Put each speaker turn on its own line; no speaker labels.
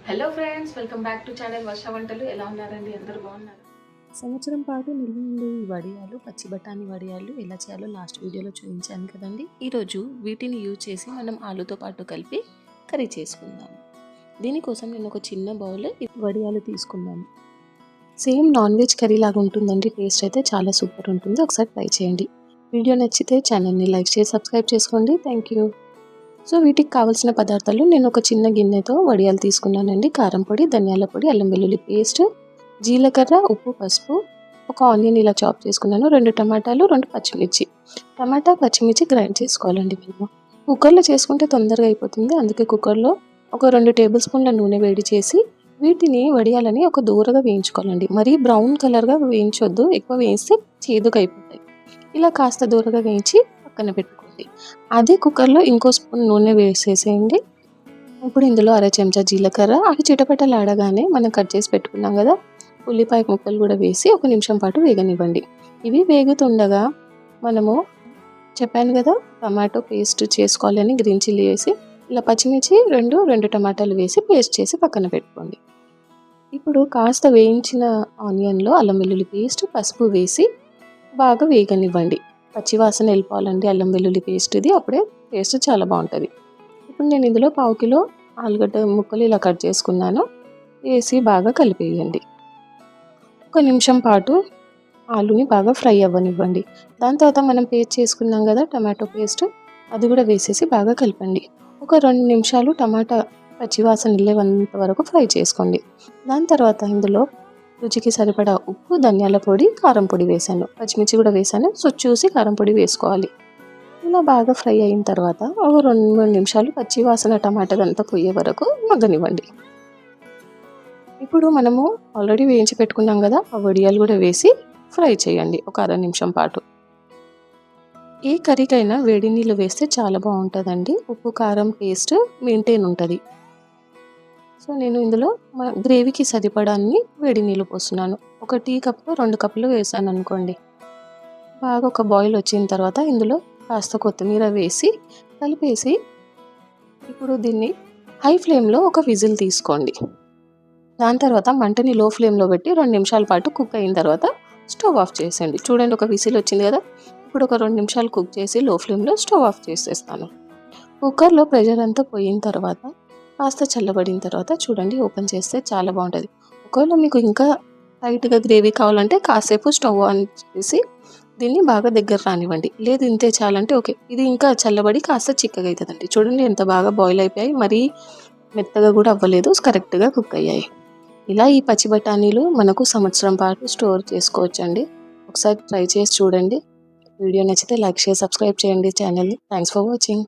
Hello friends, welcome back to channel Varsha వంటలు. ఎలా ఉన్నారండి? అందరూ బాగున్నారు?
సంవత్సరం పాటు నిల్వ ఉండే ఈ వడియాలు, పచ్చి బఠానీ వడియాలు ఎలా చేయాలో లాస్ట్ వీడియోలో చూపించాను కదండి. ఈరోజు వీటిని యూజ్ చేసి మనం ఆలుతో పాటు కలిపి కర్రీ చేసుకుందాం. దీనికోసం నేను ఒక చిన్న బౌల్ వడియాలు తీసుకున్నాను. సేమ్ నాన్ వెజ్ కర్రీ లాగా ఉంటుందండి. టేస్ట్ అయితే చాలా సూపర్ ఉంటుంది. ఒకసారి ట్రై చేయండి. వీడియో నచ్చితే ఛానల్ని లైక్ చేసి సబ్స్క్రైబ్ చేసుకోండి. Thank you. సో వీటికి కావాల్సిన పదార్థాలు నేను ఒక చిన్న గిన్నెతో వడియాలు తీసుకున్నానండి. కారం పొడి, ధనియాల పొడి, అల్లం వెల్లుల్లి పేస్ట్, జీలకర్ర, ఉప్పు, పసుపు, ఒక ఆనియన్ ఇలా చాప్ చేసుకున్నాను, 2 టమాటాలు, 2 పచ్చిమిర్చి. టమాటా, పచ్చిమిర్చి గ్రైండ్ చేసుకోవాలండి. మేము కుక్కర్లో చేసుకుంటే తొందరగా అయిపోతుంది. అందుకే కుక్కర్లో ఒక 2 టేబుల్ స్పూన్ల నూనె వేడి చేసి వీటిని వడియాలని ఒక దూరగా వేయించుకోవాలండి. మరీ బ్రౌన్ కలర్గా వేయించొద్దు. ఎక్కువ వేయిస్తే చేదుగా అయిపోతాయి. ఇలా కాస్త దూరగా వేయించి పక్కన పెట్టుకోండి. అదే కుక్కర్లో ఇంకో స్పూన్ నూనె వేసేసేయండి. ఇప్పుడు ఇందులో అర చెంచా జీలకర్ర, అవి చిటపటలాడగానే మనం కట్ చేసి పెట్టుకున్నాం కదా ఉల్లిపాయ ముక్కలు కూడా వేసి 1 నిమిషం పాటు వేగనివ్వండి. ఇవి వేగుతుండగా మనము చెప్పాను కదా టమాటో పేస్ట్ చేసుకోవాలని, గ్రీన్ చిల్లీ వేసి ఇలా పచ్చిమిర్చి 2 టమాటాలు వేసి పేస్ట్ చేసి పక్కన పెట్టుకోండి. ఇప్పుడు కాస్త వేయించిన ఆనియన్లో అల్లం వెల్లుల్లి పేస్ట్, పసుపు వేసి బాగా వేగనివ్వండి. పచ్చివాసన వెళ్ళిపోవాలండి అల్లం వెల్లుల్లి పేస్ట్ది. అప్పుడే టేస్ట్ చాలా బాగుంటుంది. ఇప్పుడు నేను ఇందులో 1/2 కిలో ఆలుగడ్డ ముక్కలు ఇలా కట్ చేసుకున్నాను. వేసి బాగా కలిపేయండి. 1 నిమిషం పాటు ఆలుని బాగా ఫ్రై అవ్వనివ్వండి. దాని తర్వాత మనం పేస్ట్ చేసుకున్నాం కదా టమాటో పేస్ట్, అది కూడా వేసేసి బాగా కలపండి. ఒక 2 నిమిషాలు టమాటా పచ్చివాసన వెళ్ళేంత వరకు ఫ్రై చేసుకోండి. దాని తర్వాత ఇందులో రుచికి సరిపడా ఉప్పు, ధనియాల పొడి, కారం పొడి వేసాను, పచ్చిమిర్చి కూడా వేసాను. సో చూసి కారం పొడి వేసుకోవాలి. ఇలా బాగా ఫ్రై అయిన తర్వాత ఒక 2-3 నిమిషాలు పచ్చివాసన టమాటా అంతా పోయే వరకు మగ్గనివ్వండి. ఇప్పుడు మనము ఆల్రెడీ వేయించి పెట్టుకున్నాం కదా ఆ వడియాలు కూడా వేసి ఫ్రై చేయండి ఒక అర నిమిషం పాటు. ఏ కర్రీకైనా వేడి నీళ్ళు వేస్తే చాలా బాగుంటుందండి. ఉప్పు కారం పేస్ట్ మెయింటైన్ ఉంటుంది. సో నేను ఇందులో గ్రేవీకి సరిపడాన్ని వేడి నీళ్ళు పోస్తున్నాను. ఒక టీ కప్లో 2 కప్పులు వేసాను అనుకోండి. బాగా ఒక బాయిల్ వచ్చిన తర్వాత ఇందులో కాస్త కొత్తిమీర వేసి కలిపేసి ఇప్పుడు దీన్ని హై ఫ్లేమ్లో ఒక విజిల్ తీసుకోండి. దాని తర్వాత మంటని లో ఫ్లేమ్లో పెట్టి 2 నిమిషాల పాటు కుక్ అయిన తర్వాత స్టవ్ ఆఫ్ చేసేయండి. చూడండి ఒక విజిల్ వచ్చింది కదా. ఇప్పుడు ఒక 2 నిమిషాలు కుక్ చేసి లో ఫ్లేమ్లో స్టవ్ ఆఫ్ చేసేస్తాను. కుక్కర్లో ప్రెషర్ అంతా పోయిన తర్వాత కాస్త చల్లబడిన తర్వాత చూడండి ఓపెన్ చేస్తే చాలా బాగుంటుంది. ఒకవేళ మీకు ఇంకా టైట్గా గ్రేవీ కావాలంటే కాసేపు స్టవ్ ఆన్ చేసి దీన్ని బాగా దగ్గర రానివ్వండి. లేదు ఇంతే చాలంటే ఓకే. ఇది ఇంకా చల్లబడి కాస్త చిక్కగా అవుతుందండి. చూడండి ఎంత బాగా బాయిల్ అయిపోయాయి. మరీ మెత్తగా కూడా అవ్వలేదు, కరెక్ట్గా కుక్ అయ్యాయి. ఇలా ఈ పచ్చి బఠానీలు మనకు సంవత్సరం పాటు స్టోర్ చేసుకోవచ్చండి. ఒకసారి ట్రై చేసి చూడండి. వీడియో నచ్చితే లైక్, షేర్, సబ్స్క్రైబ్ చేయండి ఛానల్ని. Thanks for watching.